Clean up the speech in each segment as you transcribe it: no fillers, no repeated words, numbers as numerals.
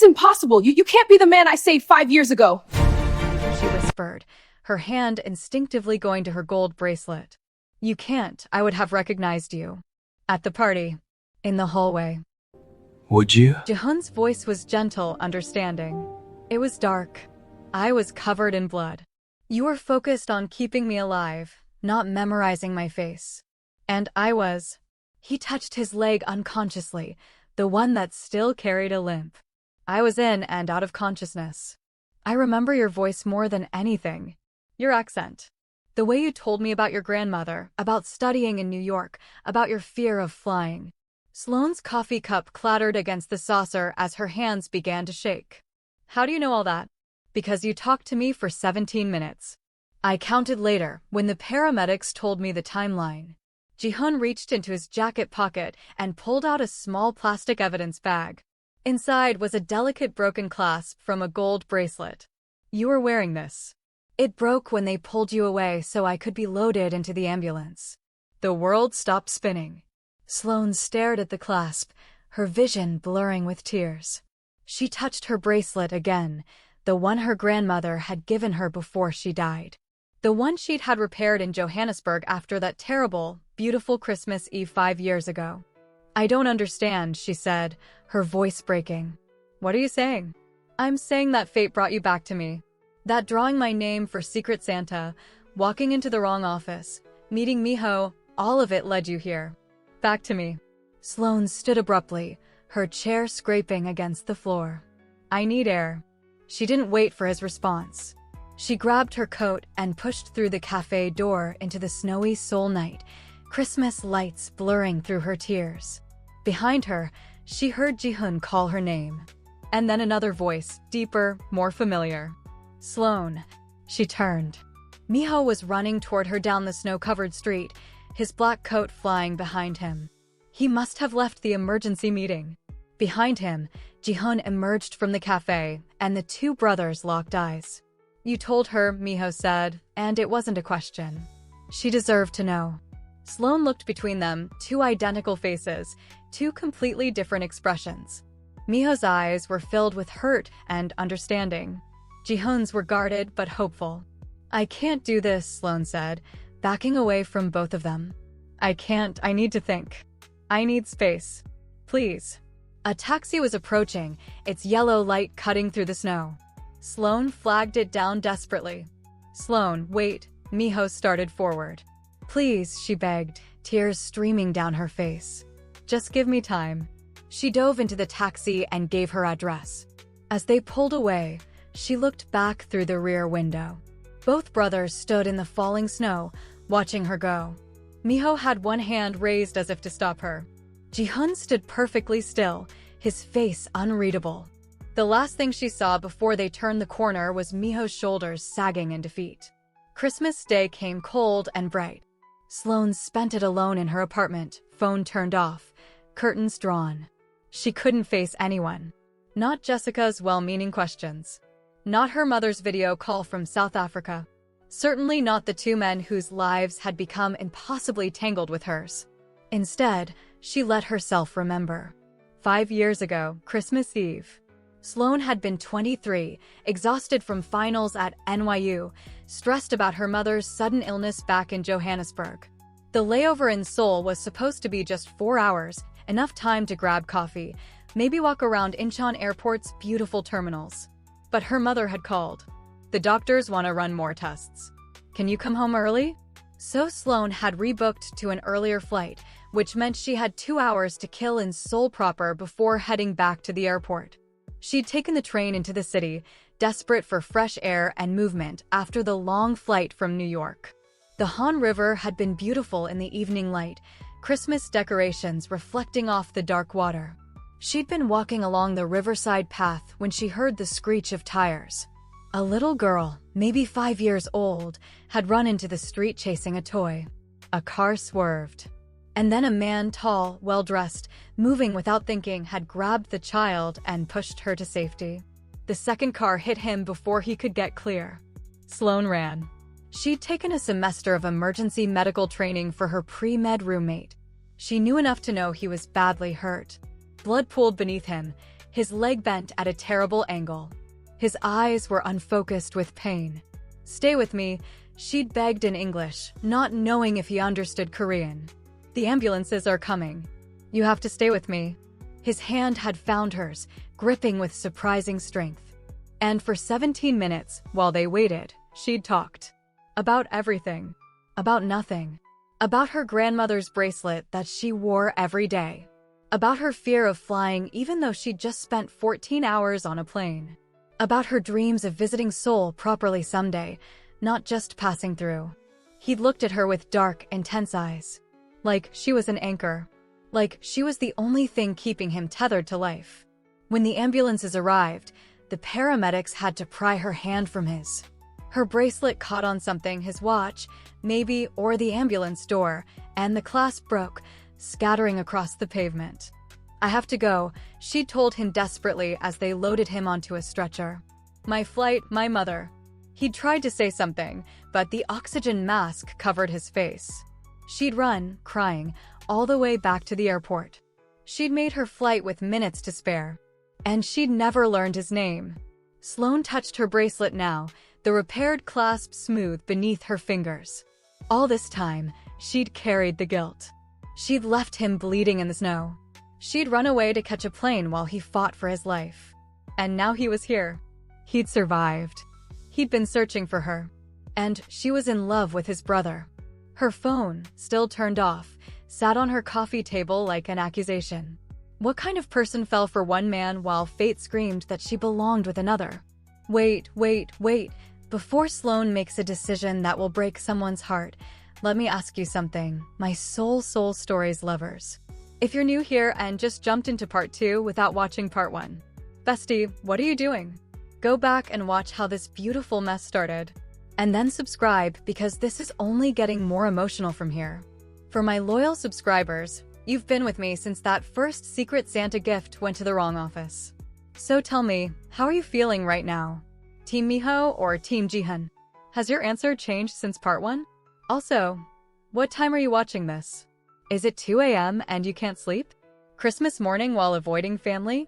That's impossible. You can't be the man I saved 5 years ago. She whispered, her hand instinctively going to her gold bracelet. You can't. I would have recognized you. At the party. In the hallway. Would you? Jihoon's voice was gentle, understanding. It was dark. I was covered in blood. You were focused on keeping me alive, not memorizing my face. And I was. He touched his leg unconsciously, the one that still carried a limp. I was in and out of consciousness. I remember your voice more than anything. Your accent. The way you told me about your grandmother, about studying in New York, about your fear of flying. Sloane's coffee cup clattered against the saucer as her hands began to shake. How do you know all that? Because you talked to me for 17 minutes. I counted later, when the paramedics told me the timeline. Jihoon reached into his jacket pocket and pulled out a small plastic evidence bag. Inside was a delicate broken clasp from a gold bracelet. You were wearing this. It broke when they pulled you away so I could be loaded into the ambulance. The world stopped spinning. Sloane stared at the clasp, her vision blurring with tears. She touched her bracelet again, the one her grandmother had given her before she died. The one she'd had repaired in Johannesburg after that terrible, beautiful Christmas Eve 5 years ago. I don't understand, she said, her voice breaking. What are you saying? I'm saying that fate brought you back to me. That drawing my name for Secret Santa, walking into the wrong office, meeting Minho, all of it led you here. Back to me. Sloane stood abruptly, her chair scraping against the floor. I need air. She didn't wait for his response. She grabbed her coat and pushed through the cafe door into the snowy Seoul night, Christmas lights blurring through her tears. Behind her, she heard Jihoon call her name. And then another voice, deeper, more familiar. Sloane. She turned. Minho was running toward her down the snow-covered street, his black coat flying behind him. He must have left the emergency meeting. Behind him, Jihoon emerged from the cafe, and the two brothers locked eyes. You told her, Minho said, and it wasn't a question. She deserved to know. Sloane looked between them, two identical faces, two completely different expressions. Minho's eyes were filled with hurt and understanding. Jihoon's were guarded but hopeful. I can't do this, Sloane said, backing away from both of them. I can't, I need to think. I need space. Please. A taxi was approaching, its yellow light cutting through the snow. Sloane flagged it down desperately. Sloane, wait, Minho started forward. Please, she begged, tears streaming down her face. Just give me time. She dove into the taxi and gave her address. As they pulled away, she looked back through the rear window. Both brothers stood in the falling snow, watching her go. Minho had one hand raised as if to stop her. Jihoon stood perfectly still, his face unreadable. The last thing she saw before they turned the corner was Minho's shoulders sagging in defeat. Christmas Day came cold and bright. Sloane spent it alone in her apartment, phone turned off, curtains drawn. She couldn't face anyone. Not Jessica's well-meaning questions. Not her mother's video call from South Africa. Certainly not the two men whose lives had become impossibly tangled with hers. Instead, she let herself remember. 5 years ago, Christmas Eve. Sloane had been 23, exhausted from finals at NYU, stressed about her mother's sudden illness back in Johannesburg. The layover in Seoul was supposed to be just 4 hours, enough time to grab coffee, maybe walk around Incheon Airport's beautiful terminals. But her mother had called. The doctors want to run more tests. Can you come home early? So Sloane had rebooked to an earlier flight, which meant she had 2 hours to kill in Seoul proper before heading back to the airport. She'd taken the train into the city, desperate for fresh air and movement after the long flight from New York. The Han River had been beautiful in the evening light, Christmas decorations reflecting off the dark water. She'd been walking along the riverside path when she heard the screech of tires. A little girl, maybe 5 years old, had run into the street chasing a toy. A car swerved. And then a man, tall, well-dressed, moving without thinking, had grabbed the child and pushed her to safety. The second car hit him before he could get clear. Sloane ran. She'd taken a semester of emergency medical training for her pre-med roommate. She knew enough to know he was badly hurt. Blood pooled beneath him, his leg bent at a terrible angle. His eyes were unfocused with pain. "Stay with me," she'd begged in English, not knowing if he understood Korean. "The ambulances are coming. You have to stay with me." His hand had found hers, gripping with surprising strength. And for 17 minutes, while they waited, she'd talked. About everything. About nothing. About her grandmother's bracelet that she wore every day. About her fear of flying even though she'd just spent 14 hours on a plane. About her dreams of visiting Seoul properly someday, not just passing through. He'd looked at her with dark, intense eyes. Like she was an anchor. Like she was the only thing keeping him tethered to life. When the ambulances arrived, the paramedics had to pry her hand from his. Her bracelet caught on something, his watch, maybe, or the ambulance door, and the clasp broke, scattering across the pavement. "I have to go," she told him desperately as they loaded him onto a stretcher. "My flight, my mother." He'd tried to say something, but the oxygen mask covered his face. She'd run, crying, all the way back to the airport. She'd made her flight with minutes to spare. And she'd never learned his name. Sloane touched her bracelet now, the repaired clasp smooth beneath her fingers. All this time, she'd carried the guilt. She'd left him bleeding in the snow. She'd run away to catch a plane while he fought for his life. And now he was here. He'd survived. He'd been searching for her. And she was in love with his brother. Her phone, still turned off, sat on her coffee table like an accusation. What kind of person fell for one man while fate screamed that she belonged with another? Wait. Before Sloane makes a decision that will break someone's heart, let me ask you something, my soul stories lovers. If you're new here and just jumped into part 2 without watching part 1, bestie, what are you doing? Go back and watch how this beautiful mess started. And then subscribe because this is only getting more emotional from here. For my loyal subscribers, you've been with me since that first Secret Santa gift went to the wrong office. So tell me, how are you feeling right now? Team Minho or Team Jihoon? Has your answer changed since part 1? Also, what time are you watching this? Is it 2 a.m. and you can't sleep? Christmas morning while avoiding family?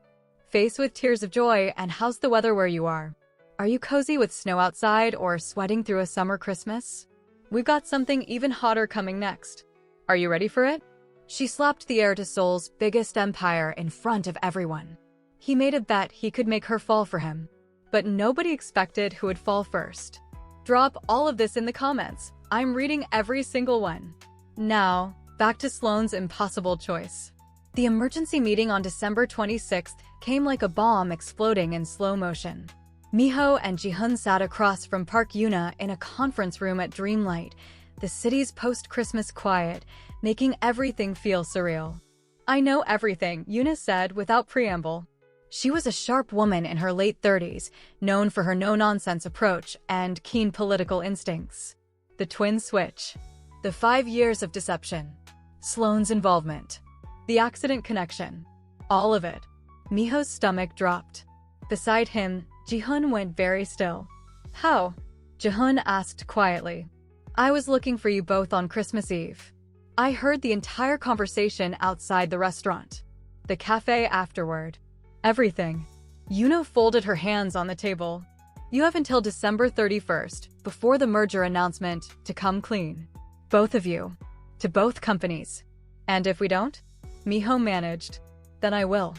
Face with tears of joy, and how's the weather where you are? Are you cozy with snow outside or sweating through a summer Christmas? We've got something even hotter coming next. Are you ready for it? She slapped the heir to Seoul's biggest empire in front of everyone. He made a bet he could make her fall for him. But nobody expected who would fall first. Drop all of this in the comments. I'm reading every single one. Now, back to Sloane's impossible choice. The emergency meeting on December 26th came like a bomb exploding in slow motion. Minho and Jihoon sat across from Park Yuna in a conference room at Dreamlight, the city's post-Christmas quiet, making everything feel surreal. "I know everything," Yuna said without preamble. She was a sharp woman in her late 30s, known for her no-nonsense approach and keen political instincts. The twin switch. The 5 years of deception. Sloane's involvement. The accident connection. All of it. Minho's stomach dropped. Beside him, Jihoon went very still. "How?" Jihoon asked quietly. "I was looking for you both on Christmas Eve. I heard the entire conversation outside the restaurant. The cafe afterward. Everything." Yuna folded her hands on the table. "You have until December 31st, before the merger announcement, to come clean. Both of you. To both companies. And if we don't?" Minho managed. "Then I will.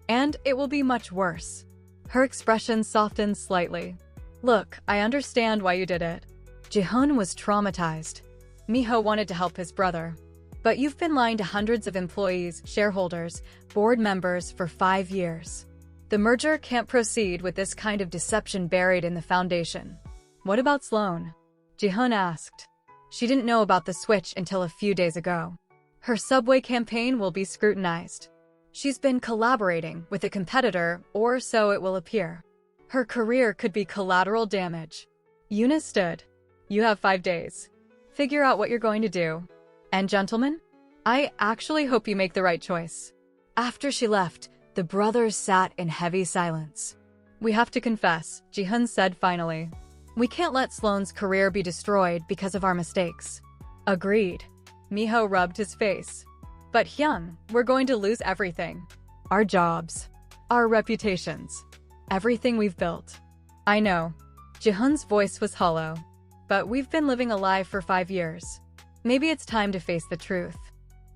And it will be much worse." Her expression softened slightly. "Look, I understand why you did it." Jihoon was traumatized. Minho wanted to help his brother. "But you've been lying to hundreds of employees, shareholders, board members for 5 years. The merger can't proceed with this kind of deception buried in the foundation." "What about Sloane?" Jihoon asked. She didn't know about the switch until a few days ago. Her subway campaign will be scrutinized. She's been collaborating with a competitor, or so it will appear. Her career could be collateral damage. Yuna stood. "You have 5 days. Figure out what you're going to do. And gentlemen, I actually hope you make the right choice." After she left, the brothers sat in heavy silence. "We have to confess," Jihoon said finally. "We can't let Sloane's career be destroyed because of our mistakes." "Agreed." Minho rubbed his face. "But Hyun, we're going to lose everything. Our jobs. Our reputations. Everything we've built. I know. Jihoon's voice was hollow. But we've been living a lie for 5 years. Maybe it's time to face the truth.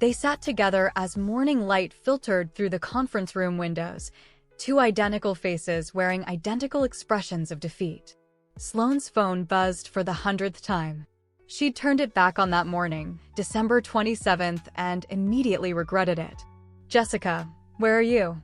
They sat together as morning light filtered through the conference room windows, two identical faces wearing identical expressions of defeat. Sloane's phone buzzed for the 100th time. She'd turned it back on that morning, December 27th, and immediately regretted it. Jessica, where are you?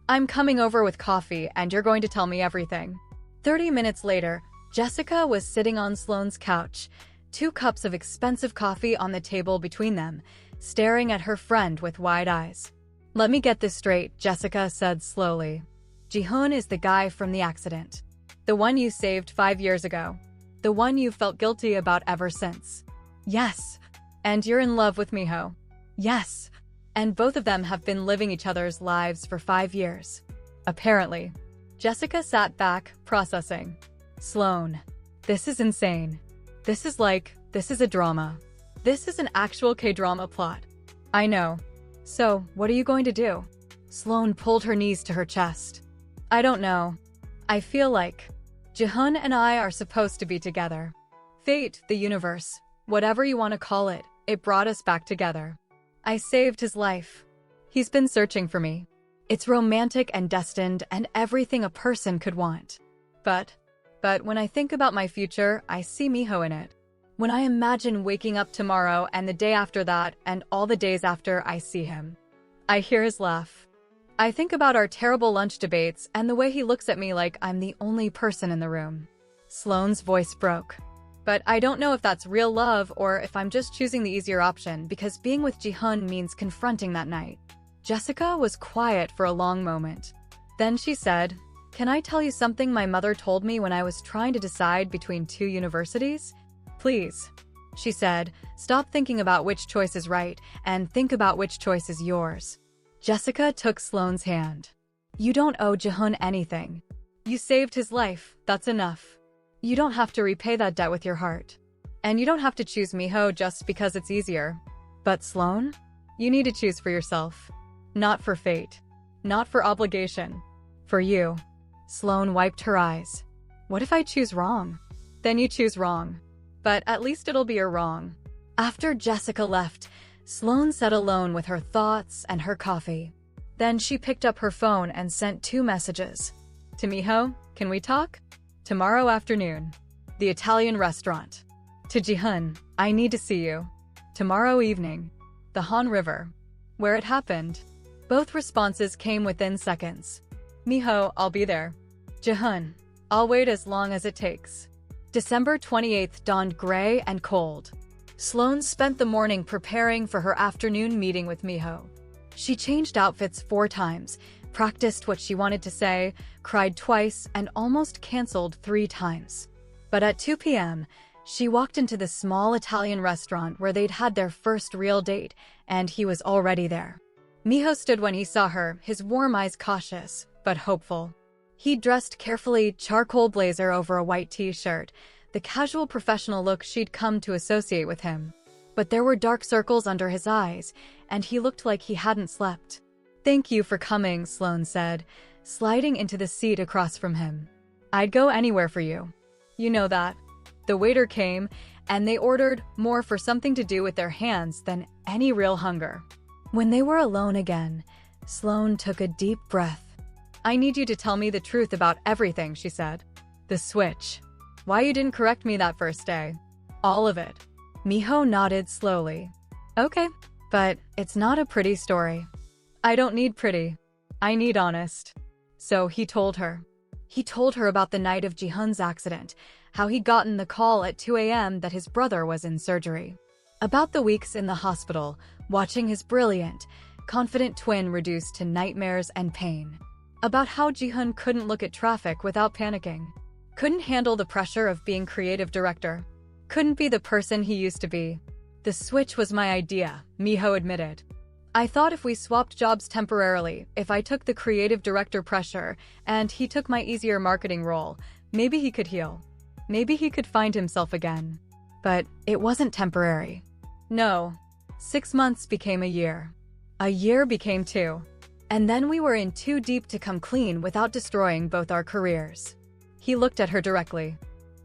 I'm coming over with coffee and you're going to tell me everything. 30 minutes later, Jessica was sitting on Sloane's couch, 2 cups of expensive coffee on the table between them, staring at her friend with wide eyes. Let me get this straight, Jessica said slowly. Jihoon is the guy from the accident. The one you saved 5 years ago. The one you've felt guilty about ever since. Yes. And you're in love with Minho. Yes. And both of them have been living each other's lives for 5 years. Apparently. Jessica sat back, processing. Sloane. This is insane. This is a drama. This is an actual Kdrama plot. I know. So, what are you going to do? Sloane pulled her knees to her chest. I don't know. I feel like Jihoon and I are supposed to be together. Fate, the universe, whatever you want to call it, it brought us back together. I saved his life. He's been searching for me. It's romantic and destined and everything a person could want. But when I think about my future, I see Minho in it. When I imagine waking up tomorrow and the day after that and all the days after, I see him. I hear his laugh. I think about our terrible lunch debates and the way he looks at me like I'm the only person in the room. Sloane's voice broke. But I don't know if that's real love or if I'm just choosing the easier option because being with Jihoon means confronting that night. Jessica was quiet for a long moment. Then she said, "Can I tell you something my mother told me when I was trying to decide between 2 universities? Please," she said, "stop thinking about which choice is right and think about which choice is yours." Jessica took Sloane's hand. "You don't owe Jihoon anything. You saved his life, that's enough. You don't have to repay that debt with your heart. And you don't have to choose Minho just because it's easier. But Sloane, you need to choose for yourself. Not for fate. Not for obligation. For you." Sloane wiped her eyes. "What if I choose wrong?" "Then you choose wrong. But at least it'll be a wrong." After Jessica left, Sloane sat alone with her thoughts and her coffee. Then she picked up her phone and sent 2 messages. To Minho, "Can we talk?" "Tomorrow afternoon. The Italian restaurant." To Jihoon, "I need to see you." "Tomorrow evening. The Han River." Where it happened. Both responses came within seconds. "Minho, I'll be there." "Jihoon, I'll wait as long as it takes." December 28th dawned gray and cold. Sloane spent the morning preparing for her afternoon meeting with Minho. She changed outfits 4 times, practiced what she wanted to say, cried twice, and almost canceled 3 times. But at 2 p.m., she walked into the small Italian restaurant where they'd had their first real date, and he was already there. Minho stood when he saw her, his warm eyes cautious, but hopeful. He dressed carefully, charcoal blazer over a white t-shirt, the casual professional look she'd come to associate with him. But there were dark circles under his eyes, and he looked like he hadn't slept. "Thank you for coming," Sloane said, sliding into the seat across from him. "I'd go anywhere for you. You know that." The waiter came, and they ordered more for something to do with their hands than any real hunger. When they were alone again, Sloane took a deep breath. "I need you to tell me the truth about everything," she said. "The switch. Why you didn't correct me that first day. All of it." Minho nodded slowly. "Okay, but it's not a pretty story." "I don't need pretty. I need honest." So he told her. He told her about the night of Jihoon's accident, how he'd gotten the call at 2 a.m. that his brother was in surgery. About the weeks in the hospital, watching his brilliant, confident twin reduced to nightmares and pain. About how Jihoon couldn't look at traffic without panicking. Couldn't handle the pressure of being creative director. Couldn't be the person he used to be. "The switch was my idea," Minho admitted. "I thought if we swapped jobs temporarily, if I took the creative director pressure and he took my easier marketing role, maybe he could heal. Maybe he could find himself again." But it wasn't temporary. No. 6 months became a year. A year became 2. And then we were in too deep to come clean without destroying both our careers. He looked at her directly.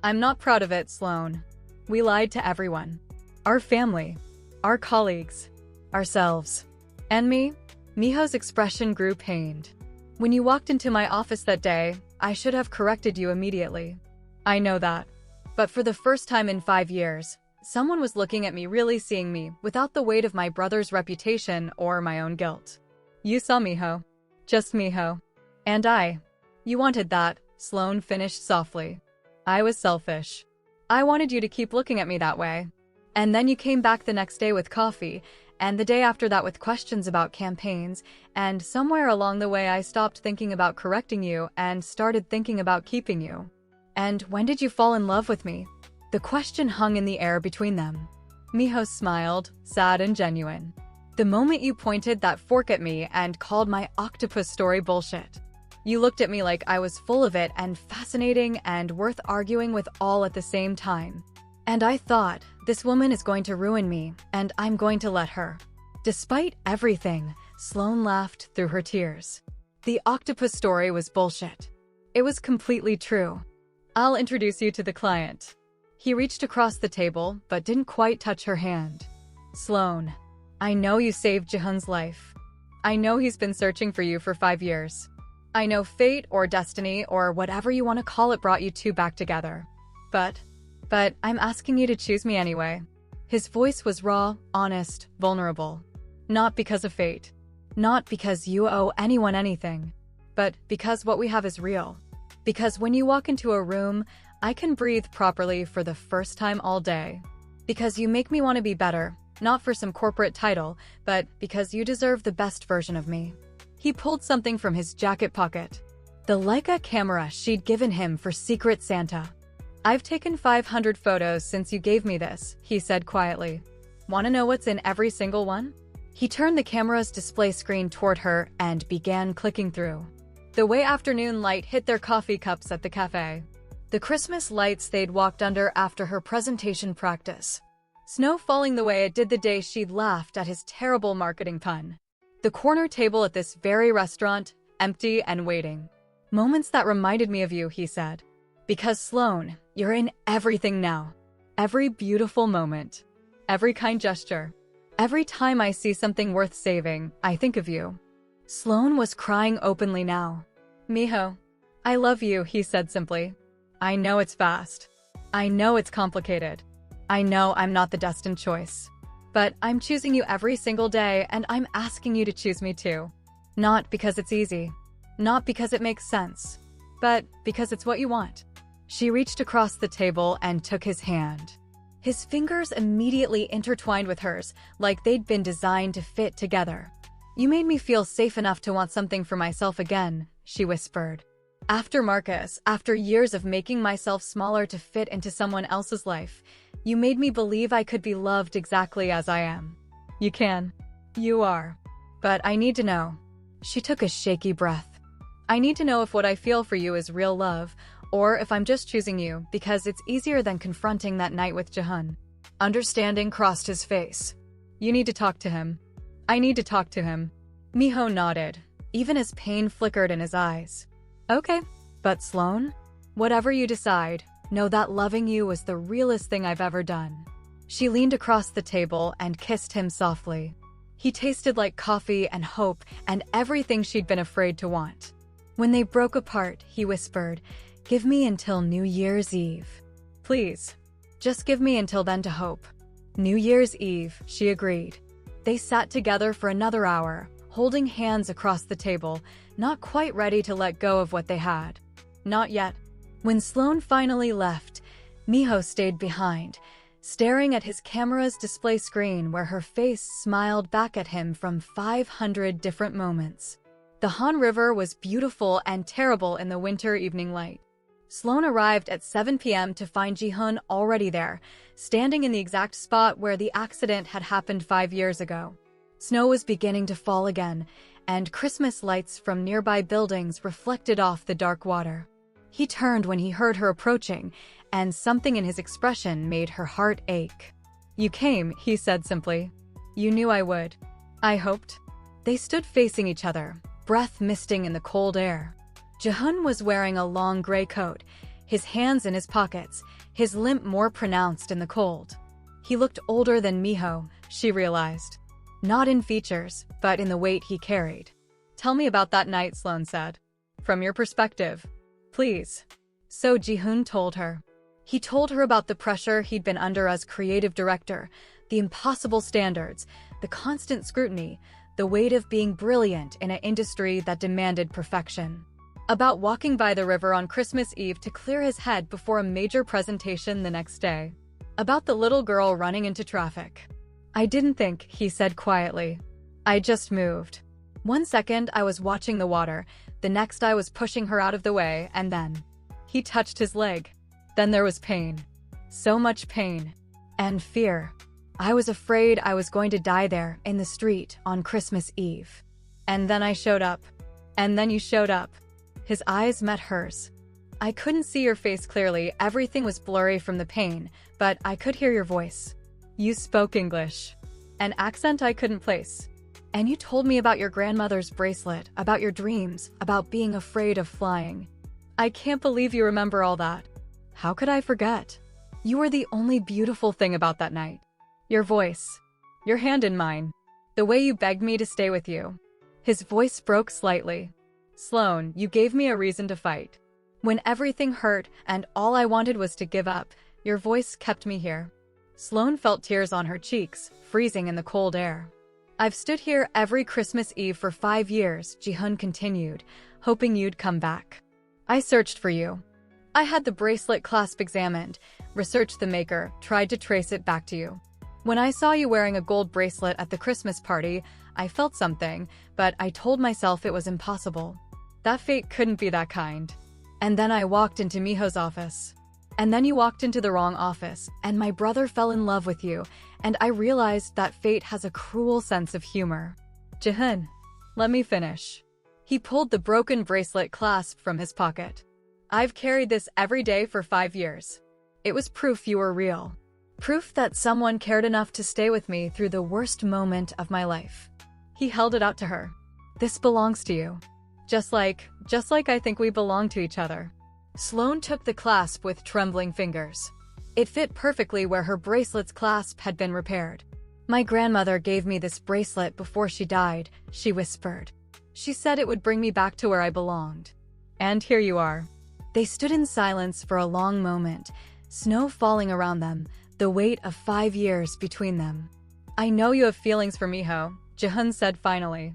I'm not proud of it, Sloane. We lied to everyone. Our family, our colleagues, ourselves. And me? Minho's expression grew pained. When you walked into my office that day, I should have corrected you immediately. I know that. But for the first time in 5 years, someone was looking at me, really seeing me, without the weight of my brother's reputation or my own guilt. You saw Minho. Just Minho. And I. You wanted that, Sloane finished softly. I was selfish. I wanted you to keep looking at me that way. And then you came back the next day with coffee, and the day after that with questions about campaigns, and somewhere along the way I stopped thinking about correcting you and started thinking about keeping you. And when did you fall in love with me? The question hung in the air between them. Minho smiled, sad and genuine. The moment you pointed that fork at me and called my octopus story bullshit. You looked at me like I was full of it and fascinating and worth arguing with all at the same time. And I thought, this woman is going to ruin me, and I'm going to let her. Despite everything, Sloane laughed through her tears. The octopus story was bullshit. It was completely true. I'll introduce you to the client. He reached across the table, but didn't quite touch her hand. Sloane, I know you saved Jihoon's life. I know he's been searching for you for 5 years. I know fate or destiny or whatever you want to call it brought you two back together. But I'm asking you to choose me anyway. His voice was raw, honest, vulnerable. Not because of fate. Not because you owe anyone anything. But because what we have is real. Because when you walk into a room, I can breathe properly for the first time all day. Because you make me want to be better, not for some corporate title, but because you deserve the best version of me. He pulled something from his jacket pocket. The Leica camera she'd given him for Secret Santa. I've taken 500 photos since you gave me this, he said quietly. Want to know what's in every single one? He turned the camera's display screen toward her and began clicking through. The way afternoon light hit their coffee cups at the cafe. The Christmas lights they'd walked under after her presentation practice. Snow falling the way it did the day she'd laughed at his terrible marketing pun. The corner table at this very restaurant, empty and waiting. Moments that reminded me of you, he said. Because Sloane, you're in everything now. Every beautiful moment. Every kind gesture. Every time I see something worth saving, I think of you. Sloane was crying openly now. Minho, I love you, he said simply. I know it's fast. I know it's complicated. I know I'm not the destined choice. But I'm choosing you every single day, and I'm asking you to choose me too. Not because it's easy. Not because it makes sense. But because it's what you want. She reached across the table and took his hand. His fingers immediately intertwined with hers, like they'd been designed to fit together. You made me feel safe enough to want something for myself again, she whispered. After Marcus, after years of making myself smaller to fit into someone else's life, you made me believe I could be loved exactly as I am. You can. You are. But I need to know. She took a shaky breath. I need to know if what I feel for you is real love, or if I'm just choosing you because it's easier than confronting that night with Jihoon. Understanding crossed his face. You need to talk to him. I need to talk to him. Minho nodded, even as pain flickered in his eyes. Okay, but Sloane, whatever you decide, know that loving you was the realest thing I've ever done. She leaned across the table and kissed him softly. He tasted like coffee and hope and everything she'd been afraid to want. When they broke apart, he whispered, "Give me until New Year's Eve. Please, just give me until then to hope." New Year's Eve, she agreed. They sat together for another hour, holding hands across the table, not quite ready to let go of what they had. Not yet. When Sloane finally left, Minho stayed behind, staring at his camera's display screen where her face smiled back at him from 500 different moments. The Han River was beautiful and terrible in the winter evening light. Sloane arrived at 7 p.m. to find Jihoon already there, standing in the exact spot where the accident had happened 5 years ago. Snow was beginning to fall again, and Christmas lights from nearby buildings reflected off the dark water. He turned when he heard her approaching, and something in his expression made her heart ache. "You came," he said simply. "You knew I would. I hoped." They stood facing each other, breath misting in the cold air. Jihoon was wearing a long gray coat, his hands in his pockets, his limp more pronounced in the cold. He looked older than Minho, she realized. Not in features, but in the weight he carried. "Tell me about that night," Sloane said. "From your perspective. Please." So Jihoon told her. He told her about the pressure he'd been under as creative director, the impossible standards, the constant scrutiny, the weight of being brilliant in an industry that demanded perfection. About walking by the river on Christmas Eve to clear his head before a major presentation the next day. About the little girl running into traffic. "I didn't think," he said quietly. "I just moved. One second I was watching the water, the next I was pushing her out of the way, and then..." He touched his leg. "Then there was pain. So much pain. And fear. I was afraid I was going to die there, in the street, on Christmas Eve. And then I showed up. And then you showed up." His eyes met hers. "I couldn't see your face clearly, everything was blurry from the pain, but I could hear your voice. You spoke English. An accent I couldn't place. And you told me about your grandmother's bracelet, about your dreams, about being afraid of flying. I can't believe you remember all that. How could I forget? You were the only beautiful thing about that night. Your voice. Your hand in mine. The way you begged me to stay with you." His voice broke slightly. "Sloane, you gave me a reason to fight. When everything hurt and all I wanted was to give up, your voice kept me here." Sloane felt tears on her cheeks, freezing in the cold air. "I've stood here every Christmas Eve for 5 years, Jihoon continued, hoping you'd come back. I searched for you. I had the bracelet clasp examined, researched the maker, tried to trace it back to you. When I saw you wearing a gold bracelet at the Christmas party, I felt something, but I told myself it was impossible. That fate couldn't be that kind. And then I walked into Minho's office. And then you walked into the wrong office, and my brother fell in love with you, and I realized that fate has a cruel sense of humor." "Jihoon, let me finish." He pulled the broken bracelet clasp from his pocket. "I've carried this every day for 5 years. It was proof you were real. Proof that someone cared enough to stay with me through the worst moment of my life." He held it out to her. "This belongs to you. Just like I think we belong to each other." Sloane took the clasp with trembling fingers. It fit perfectly where her bracelet's clasp had been repaired. "My grandmother gave me this bracelet before she died," she whispered. "She said it would bring me back to where I belonged. And here you are." They stood in silence for a long moment, snow falling around them, the weight of 5 years between them. "I know you have feelings for Minho," Jihoon said finally.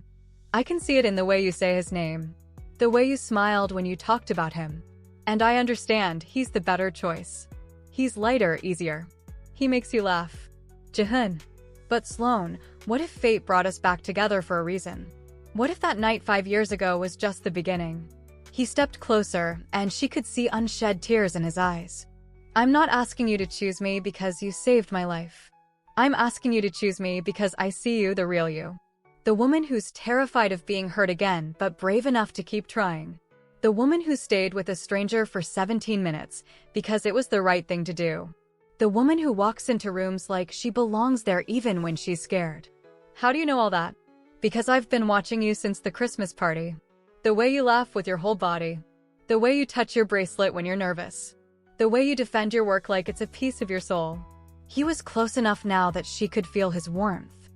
"I can see it in the way you say his name. The way you smiled when you talked about him. And I understand, he's the better choice. He's lighter, easier. He makes you laugh." "Jihoon." "But Sloane, what if fate brought us back together for a reason? What if that night 5 years ago was just the beginning?" He stepped closer, and she could see unshed tears in his eyes. "I'm not asking you to choose me because you saved my life. I'm asking you to choose me because I see you, the real you. The woman who's terrified of being hurt again but brave enough to keep trying. The woman who stayed with a stranger for 17 minutes because it was the right thing to do. The woman who walks into rooms like she belongs there even when she's scared." "How do you know all that?" "Because I've been watching you since the Christmas party. The way you laugh with your whole body. The way you touch your bracelet when you're nervous. The way you defend your work like it's a piece of your soul." He was close enough now that she could feel his warmth.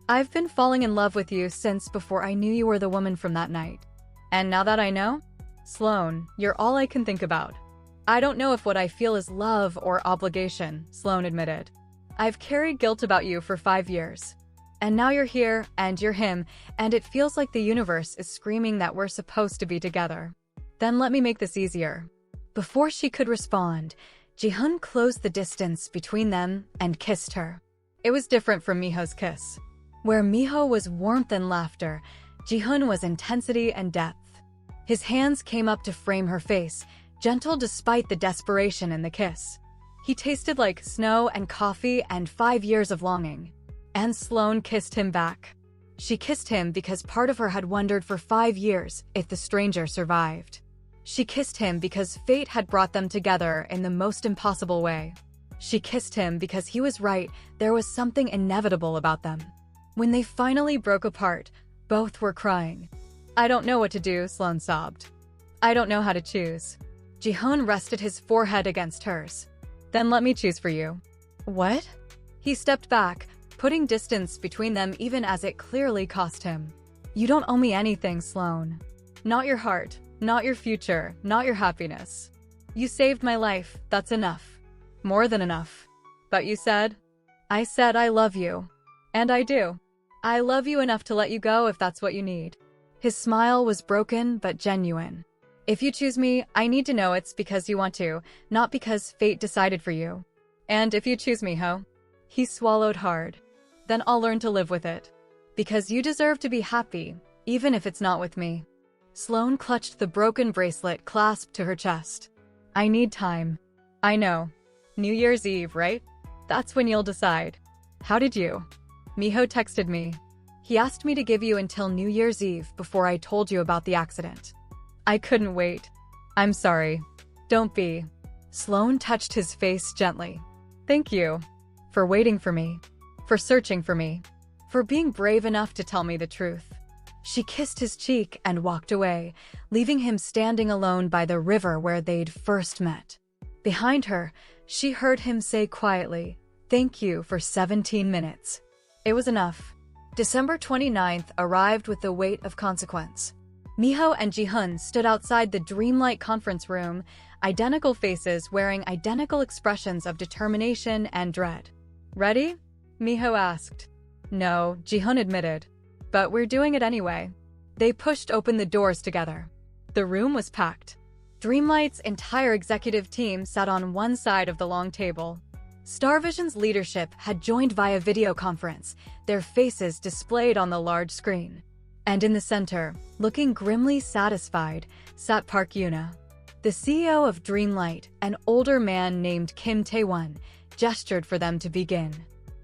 "I've been falling in love with you since before I knew you were the woman from that night. And now that I know, Sloane, you're all I can think about." "I don't know if what I feel is love or obligation," Sloane admitted. "I've carried guilt about you for 5 years. And now you're here, and you're him, and it feels like the universe is screaming that we're supposed to be together. Then let me make this easier." Before she could respond, Jihoon closed the distance between them and kissed her. It was different from Minho's kiss. Where Minho was warmth and laughter, Jihoon was intensity and depth. His hands came up to frame her face, gentle despite the desperation in the kiss. He tasted like snow and coffee and 5 years of longing. And Sloane kissed him back. She kissed him because part of her had wondered for 5 years if the stranger survived. She kissed him because fate had brought them together in the most impossible way. She kissed him because he was right, there was something inevitable about them. When they finally broke apart, both were crying. I don't know what to do, Sloane sobbed. I don't know how to choose. Jihoon rested his forehead against hers. Then let me choose for you. What? He stepped back, putting distance between them even as it clearly cost him. You don't owe me anything, Sloane. Not your heart, not your future, not your happiness. You saved my life, that's enough. More than enough. But you said? I said I love you. And I do. I love you enough to let you go if that's what you need. His smile was broken but genuine. If you choose me, I need to know it's because you want to, not because fate decided for you. And if you choose me, Ho? He swallowed hard. Then I'll learn to live with it. Because you deserve to be happy, even if it's not with me. Sloane clutched the broken bracelet clasped to her chest. I need time. I know. New Year's Eve, right? That's when you'll decide. How did you? Minho texted me. He asked me to give you until New Year's Eve before I told you about the accident. I couldn't wait. I'm sorry. Don't be. Sloane touched his face gently. Thank you. For waiting for me. For searching for me. For being brave enough to tell me the truth. She kissed his cheek and walked away, leaving him standing alone by the river where they'd first met. Behind her, she heard him say quietly, "Thank you for 17 minutes." It was enough. December 29th arrived with the weight of consequence. Minho and Jihoon stood outside the dreamlike conference room, identical faces wearing identical expressions of determination and dread. Ready? Minho asked. No, Jihoon admitted. But we're doing it anyway. They pushed open the doors together. The room was packed. Dreamlight's entire executive team sat on one side of the long table. Starvision's leadership had joined via video conference, their faces displayed on the large screen. And in the center, looking grimly satisfied, sat Park Yuna. The CEO of Dreamlight, an older man named Kim Tae-won, gestured for them to begin.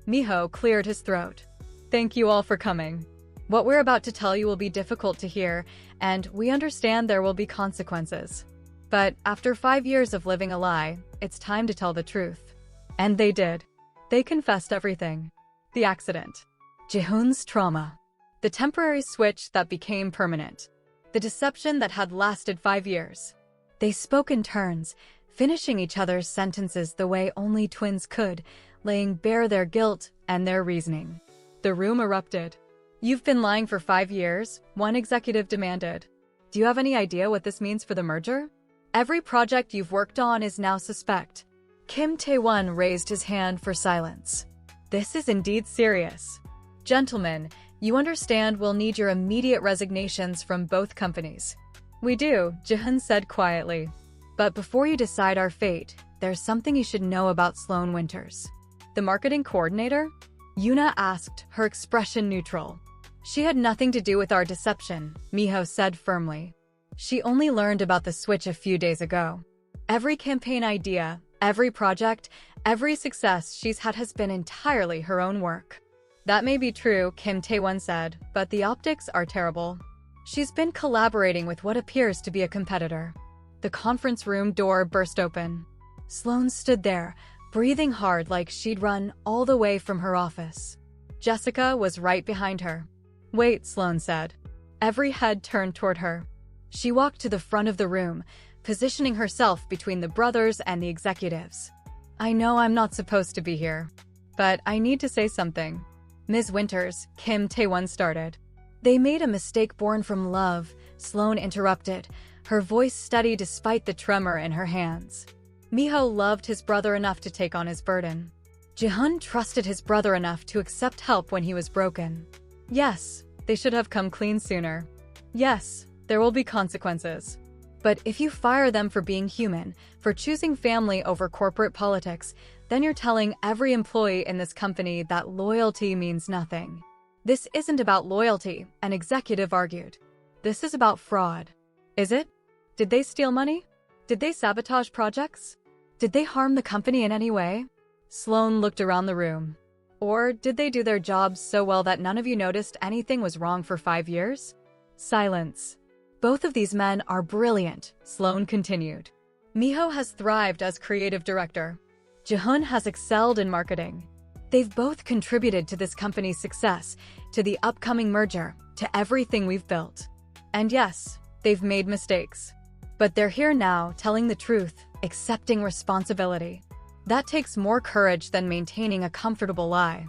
Minho cleared his throat. Thank you all for coming. What we're about to tell you will be difficult to hear, and we understand there will be consequences. But after 5 years of living a lie, it's time to tell the truth. And they did. They confessed everything. The accident. Jihoon's trauma. The temporary switch that became permanent. The deception that had lasted 5 years. They spoke in turns, finishing each other's sentences the way only twins could, laying bare their guilt and their reasoning. The room erupted. You've been lying for 5 years, one executive demanded. Do you have any idea what this means for the merger? Every project you've worked on is now suspect. Kim Tae-won raised his hand for silence. This is indeed serious. Gentlemen, you understand we'll need your immediate resignations from both companies. We do, Jihoon said quietly. But before you decide our fate, there's something you should know about Sloane Winters. The marketing coordinator? Yuna asked, her expression neutral. She had nothing to do with our deception, Minho said firmly. She only learned about the switch a few days ago. Every campaign idea, every project, every success she's had has been entirely her own work. That may be true, Kim Tae-won said, but the optics are terrible. She's been collaborating with what appears to be a competitor. The conference room door burst open. Sloane stood there, breathing hard like she'd run all the way from her office. Jessica was right behind her. Wait, Sloane said. Every head turned toward her. She walked to the front of the room, positioning herself between the brothers and the executives. I know I'm not supposed to be here, but I need to say something. Ms. Winters, Kim Tae-won started. They made a mistake born from love, Sloane interrupted, her voice steady despite the tremor in her hands. Minho loved his brother enough to take on his burden. Jihoon trusted his brother enough to accept help when he was broken. Yes, they should have come clean sooner. Yes, there will be consequences. But if you fire them for being human, for choosing family over corporate politics, then you're telling every employee in this company that loyalty means nothing. This isn't about loyalty, an executive argued. This is about fraud. Is it? Did they steal money? Did they sabotage projects? Did they harm the company in any way? Sloane looked around the room. Or did they do their jobs so well that none of you noticed anything was wrong for 5 years? Silence. Both of these men are brilliant, Sloane continued. Minho has thrived as creative director. Jihoon has excelled in marketing. They've both contributed to this company's success, to the upcoming merger, to everything we've built. And yes, they've made mistakes. But they're here now, telling the truth, accepting responsibility. That takes more courage than maintaining a comfortable lie.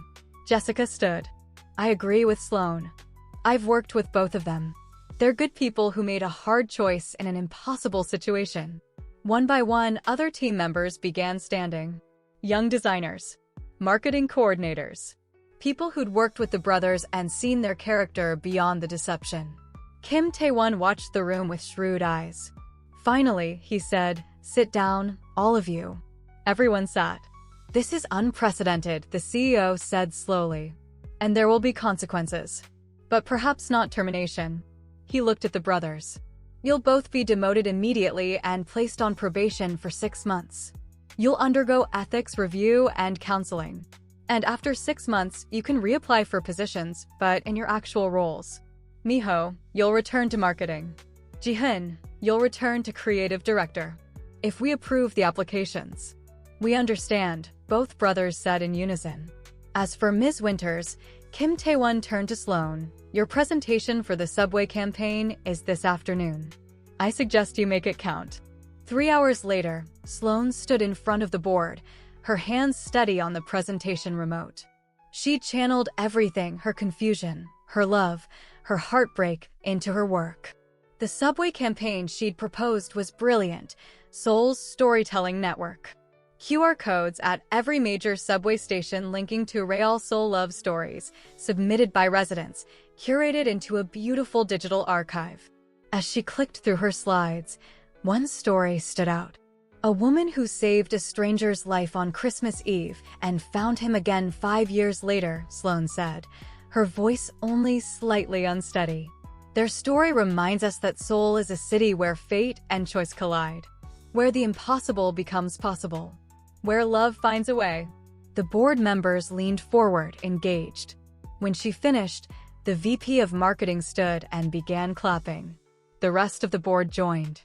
Jessica stood. I agree with Sloane. I've worked with both of them. They're good people who made a hard choice in an impossible situation. One by one, other team members began standing. Young designers, marketing coordinators, people who'd worked with the brothers and seen their character beyond the deception. Kim Tae-won watched the room with shrewd eyes. Finally, he said, "Sit down, all of you." Everyone sat. "This is unprecedented," the CEO said slowly. "And there will be consequences. But perhaps not termination." He looked at the brothers. "You'll both be demoted immediately and placed on probation for 6 months. You'll undergo ethics review and counseling. And after 6 months, you can reapply for positions, but in your actual roles. Minho, you'll return to marketing. Jihoon, you'll return to creative director. If we approve the applications." "We understand," both brothers said in unison. As for Ms. Winters, Kim Tae-won turned to Sloane. "Your presentation for the subway campaign is this afternoon. I suggest you make it count." 3 hours later, Sloane stood in front of the board, her hands steady on the presentation remote. She channeled everything, her confusion, her love, her heartbreak, into her work. The subway campaign she'd proposed was brilliant, Seoul's storytelling network. QR codes at every major subway station linking to real Seoul love stories, submitted by residents, curated into a beautiful digital archive. As she clicked through her slides, one story stood out. A woman who saved a stranger's life on Christmas Eve and found him again 5 years later, Sloane said, her voice only slightly unsteady. Their story reminds us that Seoul is a city where fate and choice collide, where the impossible becomes possible, where love finds a way. The board members leaned forward, engaged. When she finished, the VP of marketing stood and began clapping. The rest of the board joined.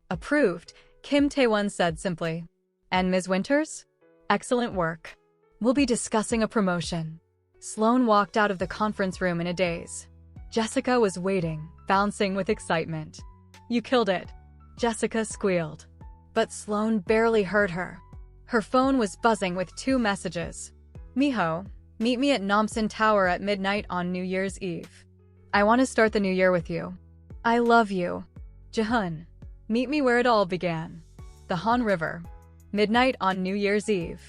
"Approved," Kim Tae-won said simply. "And Ms. Winters? Excellent work. We'll be discussing a promotion." Sloane walked out of the conference room in a daze. Jessica was waiting, bouncing with excitement. "You killed it," Jessica squealed. But Sloane barely heard her. Her phone was buzzing with 2 messages. "Minho, meet me at Namsan Tower at midnight on New Year's Eve. I want to start the new year with you. I love you. Jihoon, meet me where it all began. The Han River. Midnight on New Year's Eve.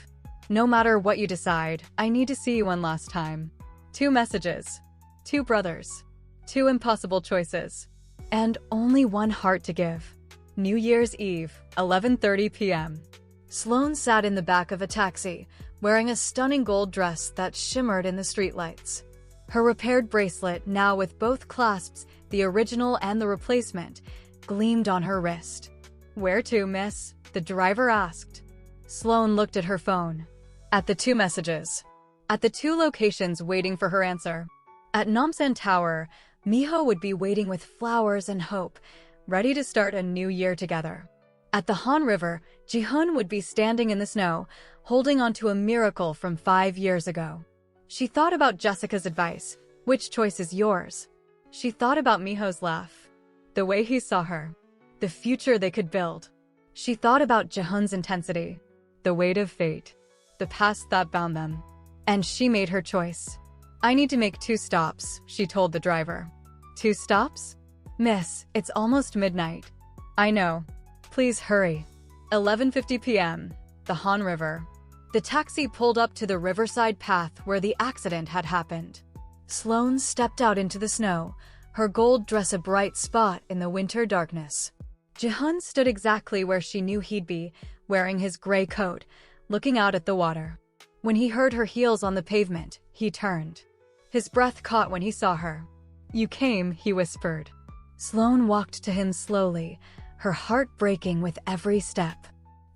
No matter what you decide, I need to see you one last time." 2 messages. 2 brothers. 2 impossible choices. And only one heart to give. New Year's Eve, 11:30 p.m. Sloane sat in the back of a taxi, wearing a stunning gold dress that shimmered in the streetlights. Her repaired bracelet, now with both clasps, the original and the replacement, gleamed on her wrist. "Where to, miss?" the driver asked. Sloane looked at her phone. At the 2 messages. At the 2 locations waiting for her answer. At Namsan Tower, Minho would be waiting with flowers and hope, ready to start a new year together. At the Han River, Jihoon would be standing in the snow, holding onto a miracle from 5 years ago. She thought about Jessica's advice. Which choice is yours? She thought about Minho's laugh. The way he saw her. The future they could build. She thought about Jihoon's intensity. The weight of fate. The past that bound them. And she made her choice. "I need to make 2 stops, she told the driver. 2 stops? Miss, it's almost midnight. I know. Please hurry. 11:50 p.m. The Han River. The taxi pulled up to the riverside path where the accident had happened. Sloane stepped out into the snow, her gold dress a bright spot in the winter darkness. Jihoon stood exactly where she knew he'd be, wearing his gray coat, looking out at the water. When he heard her heels on the pavement, he turned. His breath caught when he saw her. "You came," he whispered. Sloane walked to him slowly, her heart breaking with every step.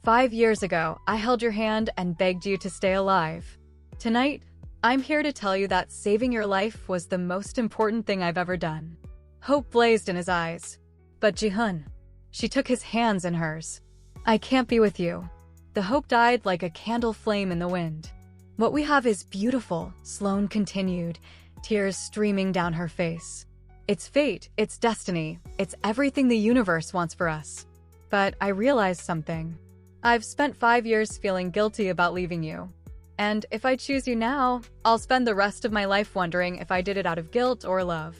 5 years ago, I held your hand and begged you to stay alive. Tonight, I'm here to tell you that saving your life was the most important thing I've ever done." Hope blazed in his eyes. "But Jihoon," she took his hands in hers. "I can't be with you." The hope died like a candle flame in the wind. "What we have is beautiful," Sloane continued, tears streaming down her face. It's fate, it's destiny, it's everything the universe wants for us. But I realized something. I've spent 5 years feeling guilty about leaving you. And if I choose you now, I'll spend the rest of my life wondering if I did it out of guilt or love.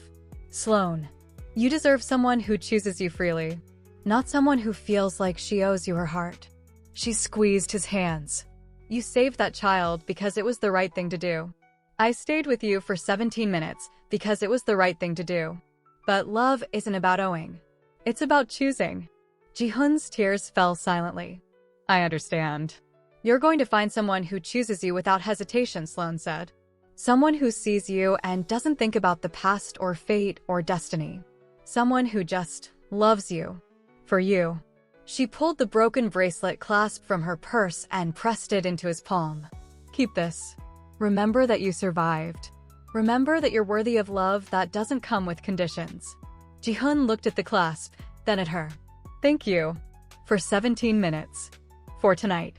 Sloane, you deserve someone who chooses you freely, not someone who feels like she owes you her heart. She squeezed his hands. You saved that child because it was the right thing to do. I stayed with you for 17 minutes because it was the right thing to do. But love isn't about owing. It's about choosing. Jihoon's tears fell silently. I understand. You're going to find someone who chooses you without hesitation, Sloane said. Someone who sees you and doesn't think about the past or fate or destiny. Someone who just loves you. For you. She pulled the broken bracelet clasp from her purse and pressed it into his palm. Keep this. Remember that you survived. Remember that you're worthy of love that doesn't come with conditions. Jihoon looked at the clasp, then at her. Thank you. For 17 minutes. For tonight.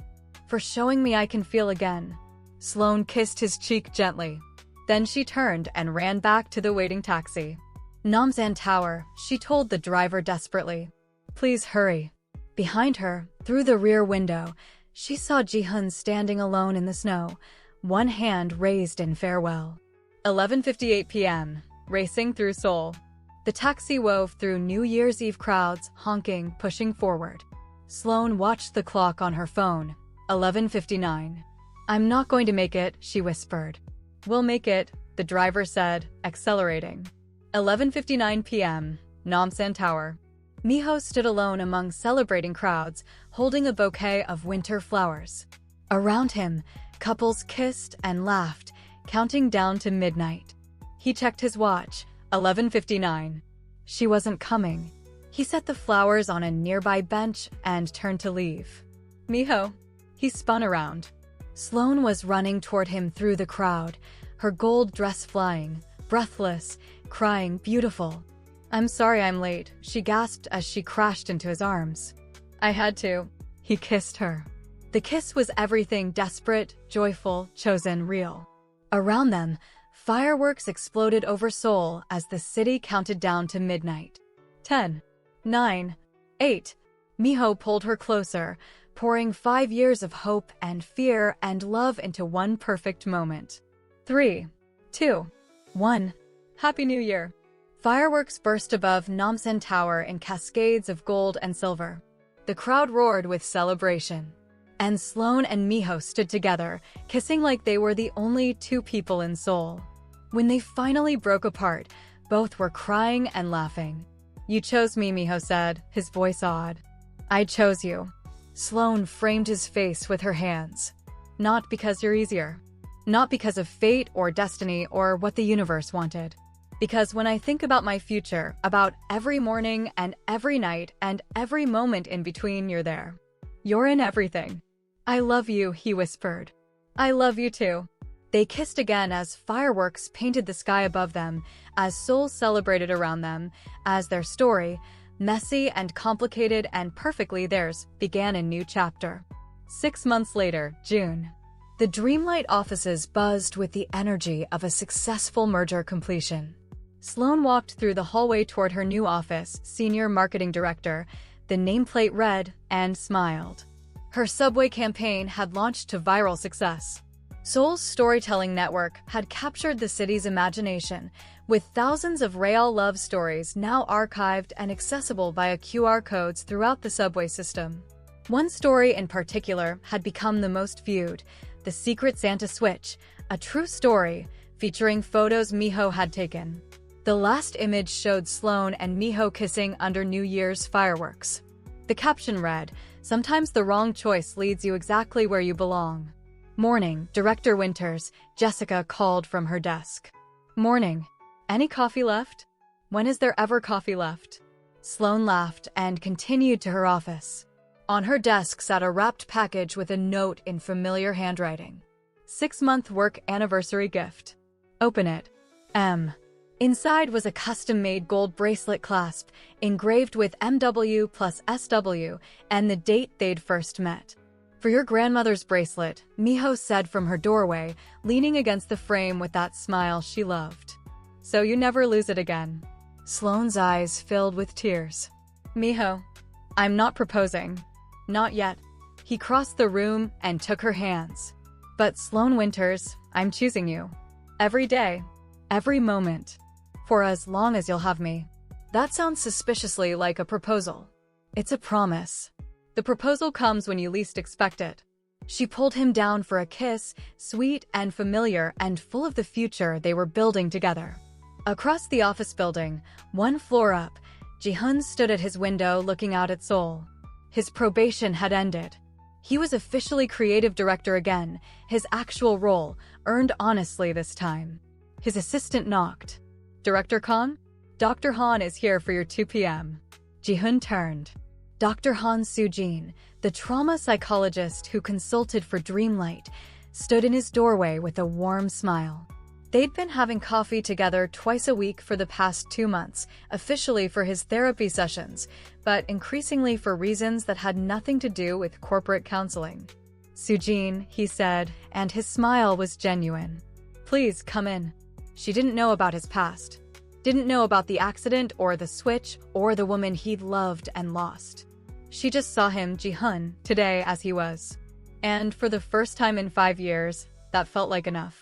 For showing me I can feel again. Sloane kissed his cheek gently. Then she turned and ran back to the waiting taxi. Namsan Tower, she told the driver desperately. Please hurry. Behind her, through the rear window, she saw Jihoon standing alone in the snow, one hand raised in farewell. 11:58 p.m., racing through Seoul. The taxi wove through New Year's Eve crowds, honking, pushing forward. Sloane watched the clock on her phone. 11:59. I'm not going to make it, she whispered. We'll make it, the driver said, accelerating. 11:59 p.m., Namsan Tower. Minho stood alone among celebrating crowds, holding a bouquet of winter flowers. Around him, couples kissed and laughed, counting down to midnight. He checked his watch. 11:59. She wasn't coming. He set the flowers on a nearby bench and turned to leave. Minho. He spun around. Sloane was running toward him through the crowd, her gold dress flying, breathless, crying beautiful. I'm sorry I'm late, she gasped as she crashed into his arms. I had to. He kissed her. The kiss was everything desperate, joyful, chosen, real. Around them, fireworks exploded over Seoul as the city counted down to midnight. 10, 9, 8. Minho pulled her closer, pouring 5 years of hope and fear and love into one perfect moment. 3, 2, 1. Happy New Year. Fireworks burst above Namsan Tower in cascades of gold and silver. The crowd roared with celebration. And Sloane and Minho stood together, kissing like they were the only two people in Seoul. When they finally broke apart, both were crying and laughing. You chose me, Minho said, his voice awed. I chose you. Sloane framed his face with her hands. Not because you're easier. Not because of fate or destiny or what the universe wanted. Because when I think about my future, about every morning and every night and every moment in between, you're there. You're in everything. I love you, he whispered. I love you too. They kissed again as fireworks painted the sky above them, as Seoul celebrated around them, as their story, messy and complicated and perfectly theirs, began a new chapter. 6 months later, June. The Dreamlight offices buzzed with the energy of a successful merger completion. Sloane walked through the hallway toward her new office, Senior Marketing Director, the nameplate read, and smiled. Her subway campaign had launched to viral success. Seoul's storytelling network had captured the city's imagination, with thousands of real love stories now archived and accessible via QR codes throughout the subway system. One story in particular had become the most viewed, The Secret Santa Switch, a true story featuring photos Minho had taken. The last image showed Sloane and Minho kissing under New Year's fireworks. The caption read, "Sometimes the wrong choice leads you exactly where you belong." Morning, Director Winters, Jessica called from her desk. Morning. Any coffee left? When is there ever coffee left? Sloane laughed and continued to her office. On her desk sat a wrapped package with a note in familiar handwriting. 6-month work anniversary gift. Open it. M. Inside was a custom-made gold bracelet clasp, engraved with MW plus SW and the date they'd first met. For your grandmother's bracelet, Minho said from her doorway, leaning against the frame with that smile she loved. So you never lose it again. Sloane's eyes filled with tears. Minho, I'm not proposing. Not yet. He crossed the room and took her hands. But Sloane Winters, I'm choosing you. Every day. Every moment. For as long as you'll have me. That sounds suspiciously like a proposal. It's a promise. The proposal comes when you least expect it. She pulled him down for a kiss, sweet and familiar and full of the future they were building together. Across the office building, one floor up, Jihoon stood at his window looking out at Seoul. His probation had ended. He was officially creative director again, his actual role, earned honestly this time. His assistant knocked. Director Khan? Dr. Han is here for your 2 p.m. Jihoon turned. Dr. Han Soo-jin, the trauma psychologist who consulted for Dreamlight, stood in his doorway with a warm smile. They'd been having coffee together twice a week for the past 2 months, officially for his therapy sessions, but increasingly for reasons that had nothing to do with corporate counseling. Soo-jin, he said, and his smile was genuine. Please come in. She didn't know about his past. Didn't know about the accident or the switch or the woman he'd loved and lost. She just saw him, Jihoon, today as he was. And for the first time in 5 years, that felt like enough.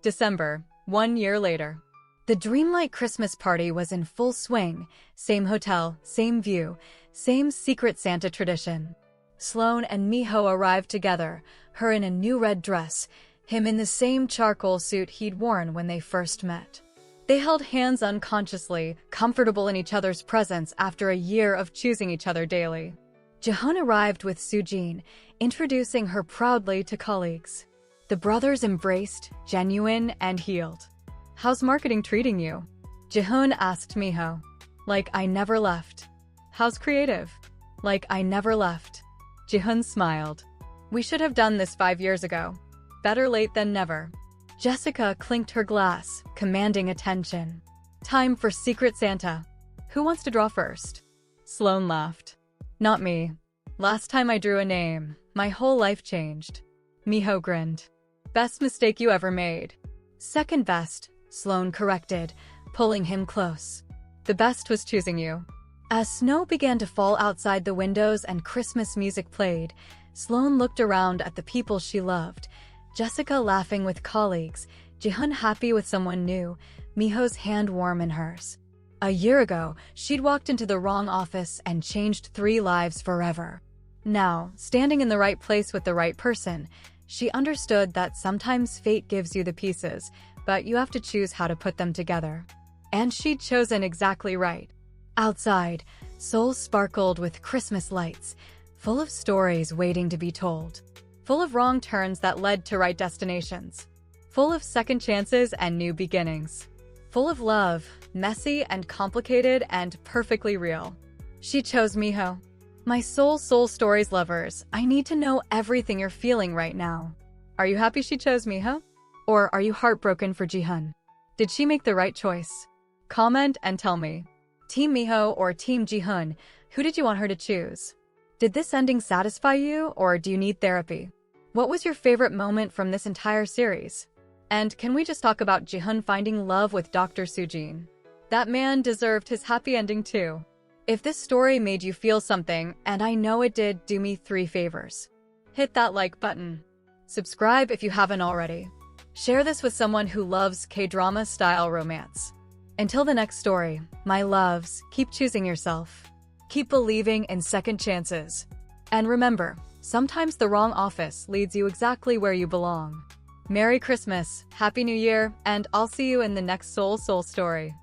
December, 1 year later. The Dreamlight Christmas party was in full swing. Same hotel, same view, same Secret Santa tradition. Sloane and Minho arrived together, her in a new red dress, him in the same charcoal suit he'd worn when they first met. They held hands unconsciously, comfortable in each other's presence after a year of choosing each other daily. Jihoon arrived with Soo-jin, introducing her proudly to colleagues. The brothers embraced, genuine and healed. How's marketing treating you? Jihoon asked Minho. Like I never left. How's creative? Like I never left. Jihoon smiled. We should have done this 5 years ago. Better late than never. Jessica clinked her glass, commanding attention. Time for Secret Santa. Who wants to draw first? Sloane laughed. Not me. Last time I drew a name, my whole life changed. Minho grinned. Best mistake you ever made. Second best, Sloane corrected, pulling him close. The best was choosing you. As snow began to fall outside the windows and Christmas music played, Sloane looked around at the people she loved. Jessica laughing with colleagues, Jihoon happy with someone new, Minho's hand warm in hers. A year ago, she'd walked into the wrong office and changed 3 lives forever. Now, standing in the right place with the right person, she understood that sometimes fate gives you the pieces, but you have to choose how to put them together. And she'd chosen exactly right. Outside, Seoul sparkled with Christmas lights, full of stories waiting to be told. Full of wrong turns that led to right destinations. Full of second chances and new beginnings. Full of love, messy and complicated and perfectly real. She chose Minho. My soul stories lovers, I need to know everything you're feeling right now. Are you happy she chose Minho? Or are you heartbroken for Jihoon? Did she make the right choice? Comment and tell me. Team Minho or Team Jihoon, who did you want her to choose? Did this ending satisfy you, or do you need therapy? What was your favorite moment from this entire series? And can we just talk about Jihoon finding love with Dr. Soo-jin? That man deserved his happy ending too. If this story made you feel something, and I know it did, do me 3 favors. Hit that like button. Subscribe if you haven't already. Share this with someone who loves K-drama style romance. Until the next story, my loves, keep choosing yourself. Keep believing in second chances. And remember, sometimes the wrong office leads you exactly where you belong. Merry Christmas, Happy New Year, and I'll see you in the next Soul story.